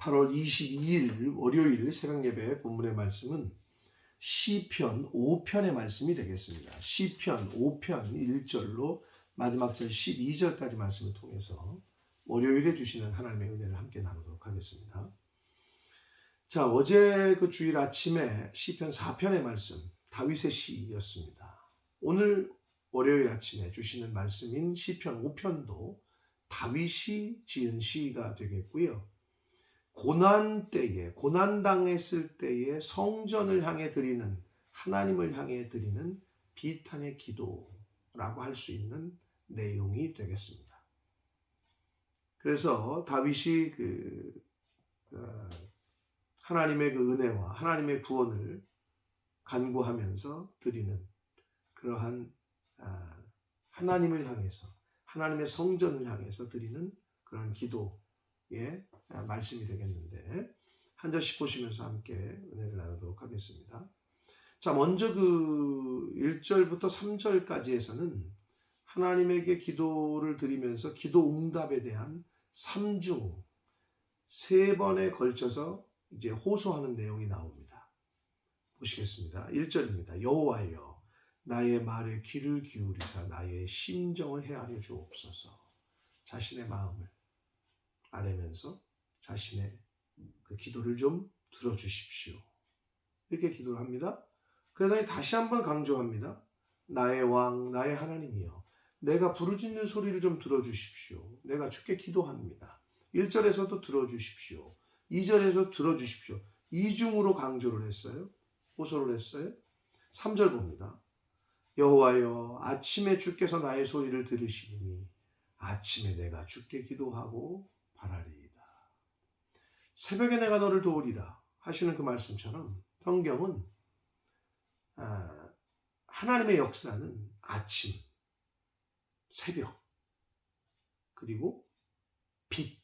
8월 22일 월요일 새벽예배 본문의 말씀은 시편 5편의 말씀이 되겠습니다. 시편 5편 1절로 마지막 절 12절까지 말씀을 통해서 월요일에 주시는 하나님의 은혜를 함께 나누도록 하겠습니다. 자, 어제 그 주일 아침에 시편 4편의 말씀, 다윗의 시였습니다. 오늘 월요일 아침에 주시는 말씀인 시편 5편도 다윗이 지은 시가 되겠고요. 고난 때에, 고난당했을 때에 성전을 향해 드리는, 하나님을 향해 드리는 비탄의 기도라고 할 수 있는 내용이 되겠습니다. 그래서 다윗이 하나님의 그 은혜와 하나님의 구원을 간구하면서 드리는 그러한 하나님을 향해서, 하나님의 성전을 향해서 드리는 그런 기도의 말씀이 되겠는데, 한 절씩 보시면서 함께 은혜를 나누도록 하겠습니다. 자, 먼저 그 1절부터 3절까지에서는 하나님에게 기도를 드리면서 기도 응답에 대한 3중, 3번에 걸쳐서 이제 호소하는 내용이 나옵니다. 보시겠습니다. 1절입니다. 여호와여, 나의 말에 귀를 기울이사 나의 심정을 헤아려 주옵소서. 자신의 마음을 아뢰면서 자신의 그 기도를 좀 들어주십시오. 이렇게 기도를 합니다. 그러더니 다시 한번 강조합니다. 나의 왕, 나의 하나님이여, 내가 부르짖는 소리를 좀 들어주십시오. 내가 주께 기도합니다. 1절에서도 들어주십시오. 2절에서 들어주십시오. 이중으로 강조를 했어요. 호소를 했어요. 3절 봅니다. 여호와여, 아침에 주께서 나의 소리를 들으시니 아침에 내가 주께 기도하고 바라리이다. 새벽에 내가 너를 도우리라 하시는 그 말씀처럼 성경은 하나님의 역사는 아침, 새벽, 그리고 빛,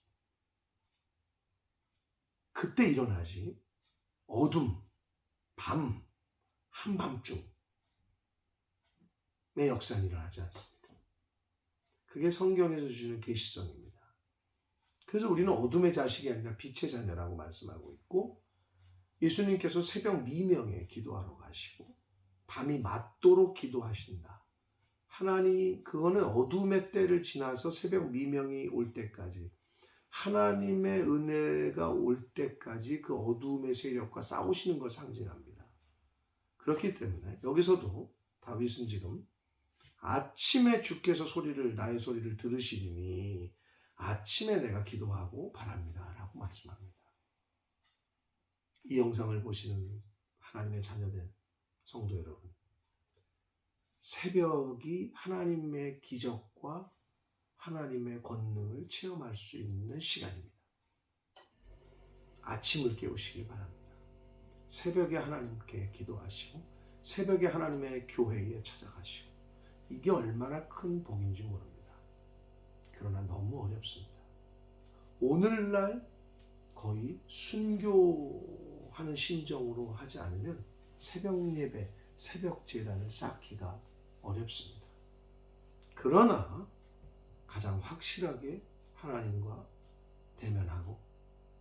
그때 일어나지 어둠, 밤, 한밤중의 역사는 일어나지 않습니다. 그게 성경에서 주시는 계시성입니다. 그래서 우리는 어둠의 자식이 아니라 빛의 자녀라고 말씀하고 있고, 예수님께서 새벽 미명에 기도하러 가시고 밤이 맞도록 기도하신다. 하나님, 그거는 어둠의 때를 지나서 새벽 미명이 올 때까지, 하나님의 은혜가 올 때까지 그 어둠의 세력과 싸우시는 걸 상징합니다. 그렇기 때문에 여기서도 다윗은 지금 아침에 주께서 나의 소리를 들으시리니 아침에 내가 기도하고 바랍니다 라고 말씀합니다. 이 영상을 보시는 하나님의 자녀된 성도 여러분, 새벽이 하나님의 기적과 하나님의 권능을 체험할 수 있는 시간입니다. 아침을 깨우시기 바랍니다. 새벽에 하나님께 기도하시고 새벽에 하나님의 교회에 찾아가시고, 이게 얼마나 큰 복인지 모릅니다. 그러나 너무 어렵습니다. 오늘날 거의 순교하는 심정으로 하지 않으면 새벽 예배, 새벽 제단을 쌓기가 어렵습니다. 그러나 가장 확실하게 하나님과 대면하고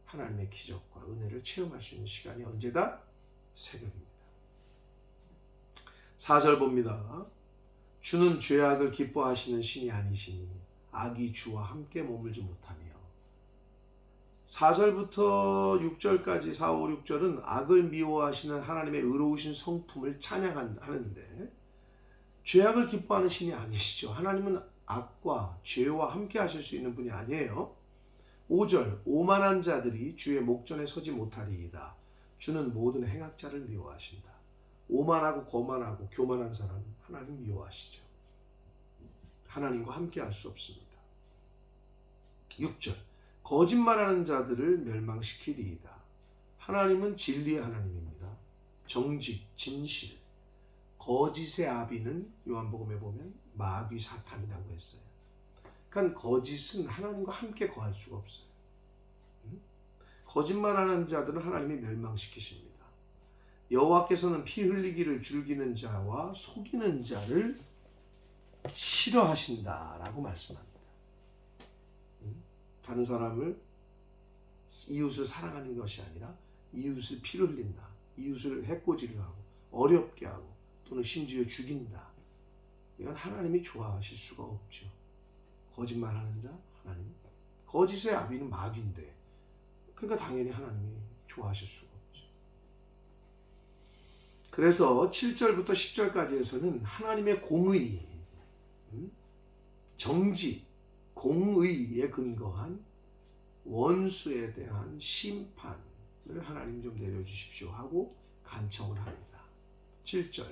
하나님의 기적과 은혜를 체험할 수 있는 시간이 언제다? 새벽입니다. 4절 봅니다. 주는 죄악을 기뻐하시는 신이 아니시니 악이 주와 함께 머물지 못하며. 4절부터 6절까지 4, 5, 6절은 악을 미워하시는 하나님의 의로우신 성품을 찬양하는데, 죄악을 기뻐하는 신이 아니시죠. 하나님은 악과 죄와 함께 하실 수 있는 분이 아니에요. 5절, 오만한 자들이 주의 목전에 서지 못하리이다. 주는 모든 행악자를 미워하신다. 오만하고 거만하고 교만한 사람 하나님 미워하시죠. 하나님과 함께 할 수 없습니다. 6절, 거짓말하는 자들을 멸망시키리이다. 하나님은 진리의 하나님입니다. 정직, 진실, 거짓의 아비는 요한복음에 보면 마귀 사탄이라고 했어요. 그러니까 거짓은 하나님과 함께 거할 수가 없어요. 거짓말하는 자들은 하나님이 멸망시키십니다. 여호와께서는 피 흘리기를 즐기는 자와 속이는 자를 싫어하신다라고 말씀합니다. 다른 사람을 이웃을 사랑하는 것이 아니라 이웃을 피를 흘린다. 이웃을 해코지를 하고 어렵게 하고 또는 심지어 죽인다. 이건 하나님이 좋아하실 수가 없죠. 거짓말하는 자 하나님. 거짓의 아비는 마귀인데 그러니까 당연히 하나님이 좋아하실 수가 없죠. 그래서 7절부터 10절까지에서는 하나님의 공의, 정직, 공의에 근거한 원수에 대한 심판을 하나님 좀 내려주십시오 하고 간청을 합니다. 7절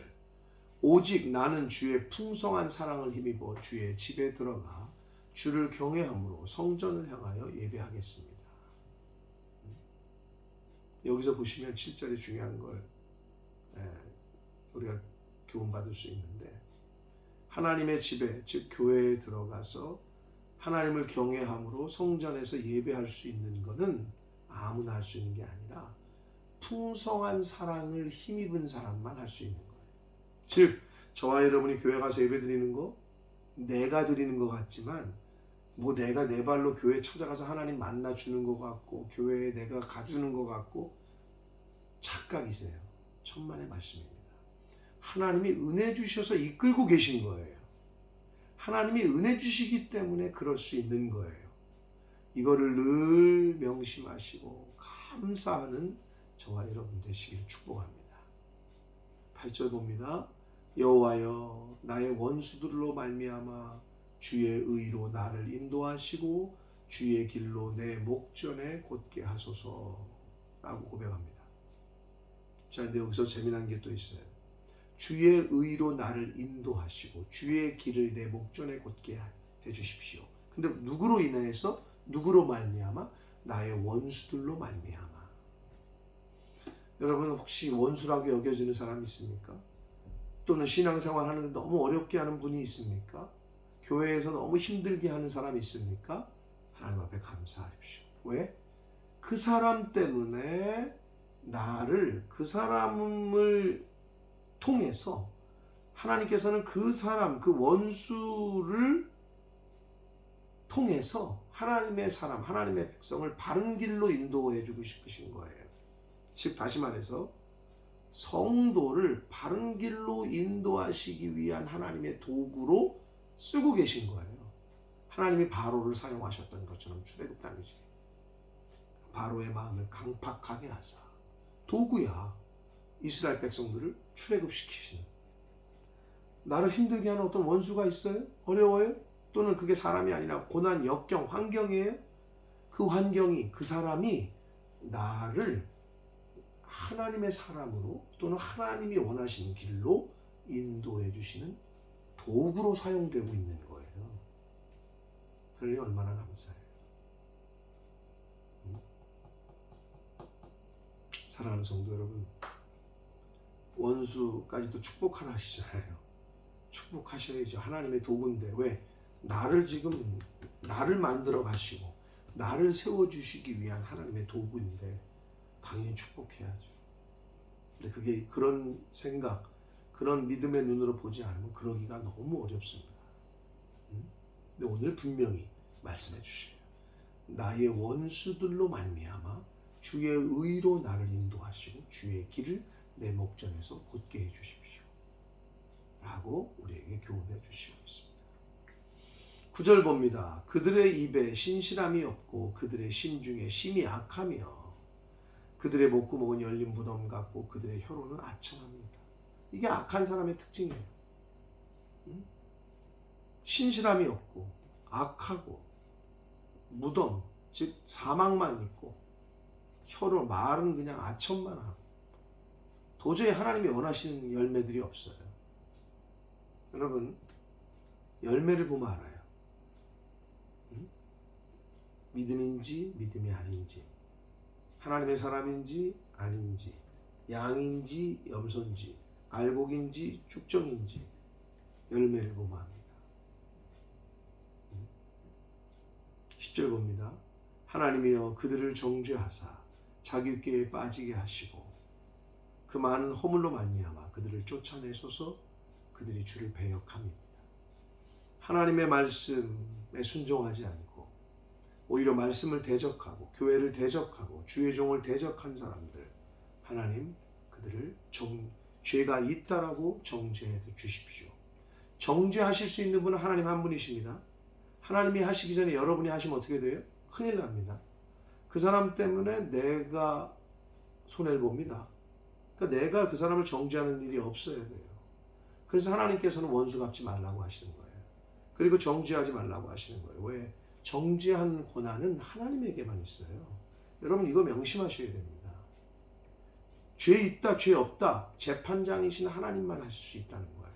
오직 나는 주의 풍성한 사랑을 힘입어 주의 집에 들어가 주를 경외함으로 성전을 향하여 예배하겠습니다. 여기서 보시면 7절이 중요한 걸 우리가 교훈받을 수 있는데 하나님의 집에 즉 교회에 들어가서 하나님을 경외함으로 성전에서 예배할 수 있는 것은 아무나 할 수 있는 게 아니라 풍성한 사랑을 힘입은 사람만 할 수 있는 거예요. 즉 저와 여러분이 교회 가서 예배 드리는 거 내가 드리는 것 같지만 뭐 내가 내 발로 교회 찾아가서 하나님 만나주는 것 같고 교회에 내가 가주는 것 같고 착각이세요. 천만의 말씀입니다. 하나님이 은혜 주셔서 이끌고 계신 거예요. 하나님이 은혜 주시기 때문에 그럴 수 있는 거예요. 이거를 늘 명심하시고 감사하는 저와 여러분 되시기를 축복합니다. 8절 봅니다. 여호와여 나의 원수들로 말미암아 주의 의로 나를 인도하시고 주의 길로 내 목전에 곧게 하소서 라고 고백합니다. 자, 근데 여기서 재미난 게 또 있어요. 주의 의로 나를 인도하시고 주의 길을 내 목전에 곧게 해주십시오. 근데 누구로 인해서? 누구로 말미암아? 나의 원수들로 말미암아. 여러분 혹시 원수라고 여겨지는 사람이 있습니까? 또는 신앙생활 하는데 너무 어렵게 하는 분이 있습니까? 교회에서 너무 힘들게 하는 사람이 있습니까? 하나님 앞에 감사하십시오. 왜? 그 사람 때문에 그 사람을 통해서 하나님께서는 그 사람, 그 원수를 통해서 하나님의 사람, 하나님의 백성을 바른 길로 인도해 주고 싶으신 거예요. 즉 다시 말해서 성도를 바른 길로 인도하시기 위한 하나님의 도구로 쓰고 계신 거예요. 하나님이 바로를 사용하셨던 것처럼 출애굽 당시 바로의 마음을 강팍하게 하사 도구야. 이스라엘 백성들을 출애굽시키시는. 나를 힘들게 하는 어떤 원수가 있어요? 어려워요? 또는 그게 사람이 아니라 고난, 역경, 환경이에요? 그 환경이, 그 사람이 나를 하나님의 사람으로 또는 하나님이 원하시는 길로 인도해 주시는 도구로 사용되고 있는 거예요. 그러니 얼마나 감사해요. 사랑하는 성도 여러분, 원수까지도 축복하라 하시잖아요. 축복하셔야죠. 하나님의 도구인데 왜? 나를 만들어 가시고 나를 세워주시기 위한 하나님의 도구인데 당연히 축복해야죠. 근데 그게 그런 생각, 그런 믿음의 눈으로 보지 않으면 그러기가 너무 어렵습니다. 근데 오늘 분명히 말씀해 주시래요. 나의 원수들로 말미암아 주의 의로 나를 인도하시고 주의 길을 내 목전에서 곧게 해주십시오 라고 우리에게 교훈해 주시고 있습니다. 9절 봅니다. 그들의 입에 신실함이 없고 그들의 심중에 심이 악하며 그들의 목구멍은 열린 무덤 같고 그들의 혀로는 아첨합니다. 이게 악한 사람의 특징이에요. 신실함이 없고 악하고 무덤, 즉 사망만 있고 혀로 말은 그냥 아첨만 하고 도저히 하나님이 원하시는 열매들이 없어요. 여러분 열매를 보면 알아요. 믿음인지 믿음이 아닌지, 하나님의 사람인지 아닌지, 양인지 염소인지, 알곡인지 쭉정인지 열매를 보면 합니다. 10절 봅니다. 하나님이여 그들을 정죄하사 자기 육계에 빠지게 하시고 그 많은 허물로 말미암아 그들을 쫓아내소서. 그들이 주를 배역함입니다. 하나님의 말씀에 순종하지 않고 오히려 말씀을 대적하고 교회를 대적하고 주의 종을 대적한 사람들, 하나님 그들을 죄가 있다라고 정죄해 주십시오. 정죄하실 수 있는 분은 하나님 한 분이십니다. 하나님이 하시기 전에 여러분이 하시면 어떻게 돼요? 큰일 납니다. 그 사람 때문에 내가 손해를 봅니다. 그러니까 내가 그 사람을 정죄하는 일이 없어야 돼요. 그래서 하나님께서는 원수 갚지 말라고 하시는 거예요. 그리고 정죄하지 말라고 하시는 거예요. 왜? 정죄한 권한은 하나님에게만 있어요. 여러분 이거 명심하셔야 됩니다. 죄 있다, 죄 없다, 재판장이신 하나님만 하실 수 있다는 거예요.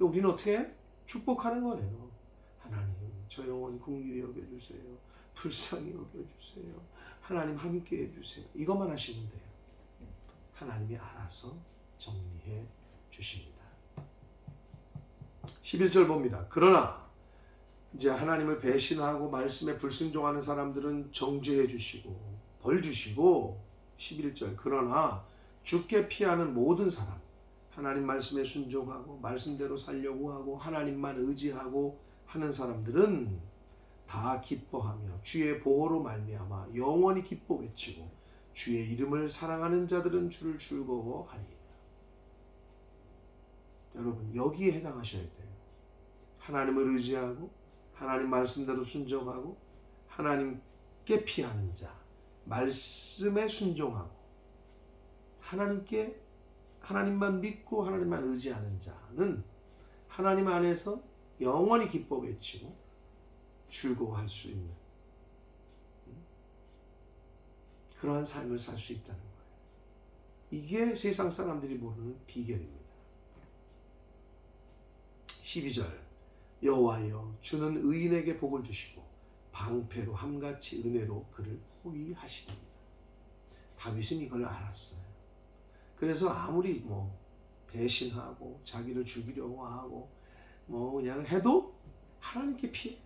우리는 어떻게 해? 축복하는 거예요. 하나님, 저 영혼 긍휼히 여겨주세요. 불쌍히 여겨주세요. 하나님 함께 해주세요. 이것만 하시면 돼요. 하나님이 알아서 정리해 주십니다. 11절 봅니다. 그러나 이제 하나님을 배신하고 말씀에 불순종하는 사람들은 정죄해 주시고 벌 주시고 11절 그러나 주께 피하는 모든 사람 하나님 말씀에 순종하고 말씀대로 살려고 하고 하나님만 의지하고 하는 사람들은 다 기뻐하며 주의 보호로 말미암아 영원히 기뻐 외치고 주의 이름을 사랑하는 자들은 주를 즐거워하리이다. 여러분 여기에 해당하셔야 돼요. 하나님을 의지하고 하나님 말씀대로 순종하고 하나님께 피하는 자, 말씀에 순종하고 하나님만 믿고 하나님만 의지하는 자는 하나님 안에서 영원히 기뻐 외치고 즐거워할 수 있는 그러한 삶을 살 수 있다는 거예요. 이게 세상 사람들이 모르는 비결입니다. 12절 여호와여 주는 의인에게 복을 주시고 방패로 함같이 은혜로 그를 호위하시리이다. 다윗은 이걸 알았어요. 그래서 아무리 배신하고 자기를 죽이려고 하고 그냥 해도 하나님께 피해.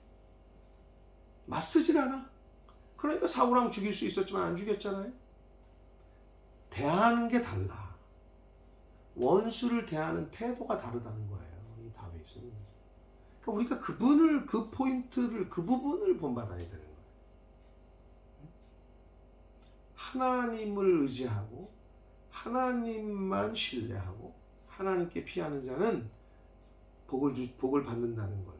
맞서질 않아. 그러니까 사울왕 죽일 수 있었지만 안 죽였잖아요. 대하는 게 달라. 원수를 대하는 태도가 다르다는 거예요. 이 다윗은. 그러니까 우리가 그 포인트를, 그 부분을 본받아야 되는 거예요. 하나님을 의지하고 하나님만 신뢰하고 하나님께 피하는 자는 복을 받는다는 걸.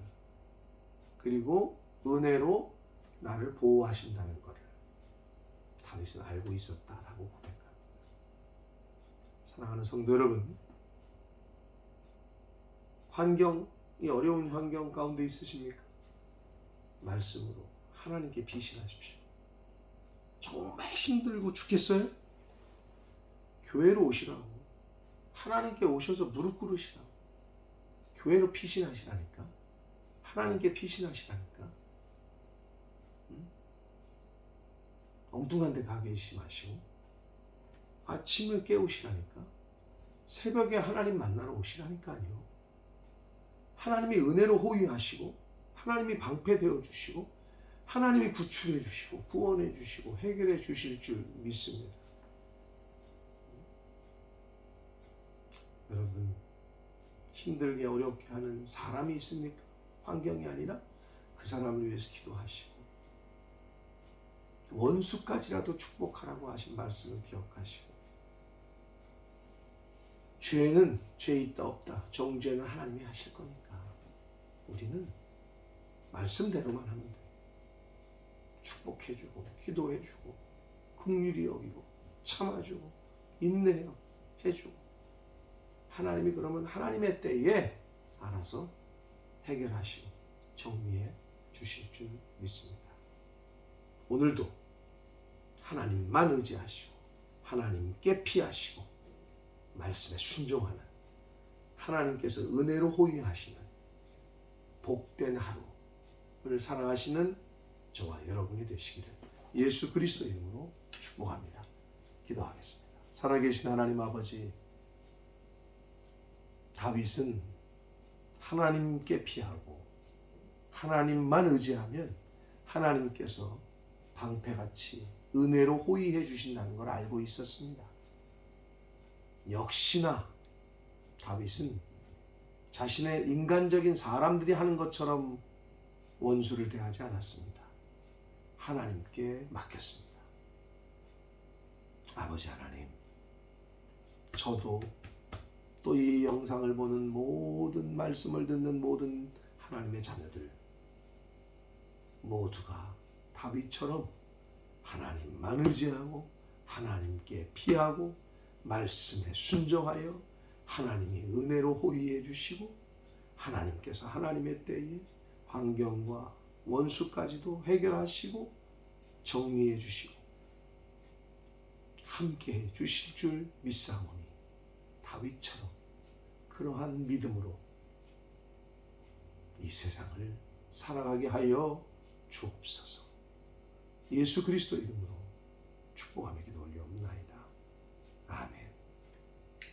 그리고 은혜로 나를 보호하신다는 것을 다윗은 알고 있었다라고 고백합니다. 사랑하는 성도 여러분, 환경이 어려운 환경 가운데 있으십니까? 말씀으로 하나님께 비신하십시오. 정말 힘들고 죽겠어요? 교회로 오시라고. 하나님께 오셔서 무릎 꿇으시라고. 교회로 피신하시라니까. 하나님께 피신하시라니까. 엉뚱한 데 가 계시지 마시고 아침을 깨우시라니까. 새벽에 하나님 만나러 오시라니까요. 하나님이 은혜로 호위하시고 하나님이 방패 되어 주시고 하나님이 구출해 주시고 구원해 주시고 해결해 주실 줄 믿습니다. 여러분 힘들게 어렵게 하는 사람이 있습니까? 환경이 아니라 그 사람을 위해서 기도하시고 원수까지라도 축복하라고 하신 말씀을 기억하시고 죄는 죄 있다 없다 정죄는 하나님이 하실 거니까 우리는 말씀대로만 하면 돼. 축복해주고 기도해주고 긍휼히 여기고 참아주고 인내해 주고 하나님이 그러면 하나님의 때에 알아서 해결하시고 정리해 주실 줄 믿습니다. 오늘도 하나님만 의지하시고 하나님께 피하시고 말씀에 순종하는 하나님께서 은혜로 호위하시는 복된 하루를 살아가시는 저와 여러분이 되시기를 예수 그리스도 이름으로 축복합니다. 기도하겠습니다. 살아계신 하나님 아버지, 다윗은 하나님께 피하고 하나님만 의지하면 하나님께서 방패같이 은혜로 호위해 주신다는 걸 알고 있었습니다. 역시나 다윗은 자신의 인간적인 사람들이 하는 것처럼 원수를 대하지 않았습니다. 하나님께 맡겼습니다. 아버지 하나님, 저도 또 이 영상을 보는 모든, 말씀을 듣는 모든 하나님의 자녀들 모두가 다윗처럼 하나님만 의지하고 하나님께 피하고 말씀에 순종하여 하나님이 은혜로 호위해 주시고 하나님께서 하나님의 때에 환경과 원수까지도 해결하시고 정리해 주시고 함께해 주실 줄 믿사오니 다윗처럼 그러한 믿음으로 이 세상을 살아가게 하여 주옵소서. 예수 그리스도 이름으로 축복하며 기도 올리옵나이다. 아멘.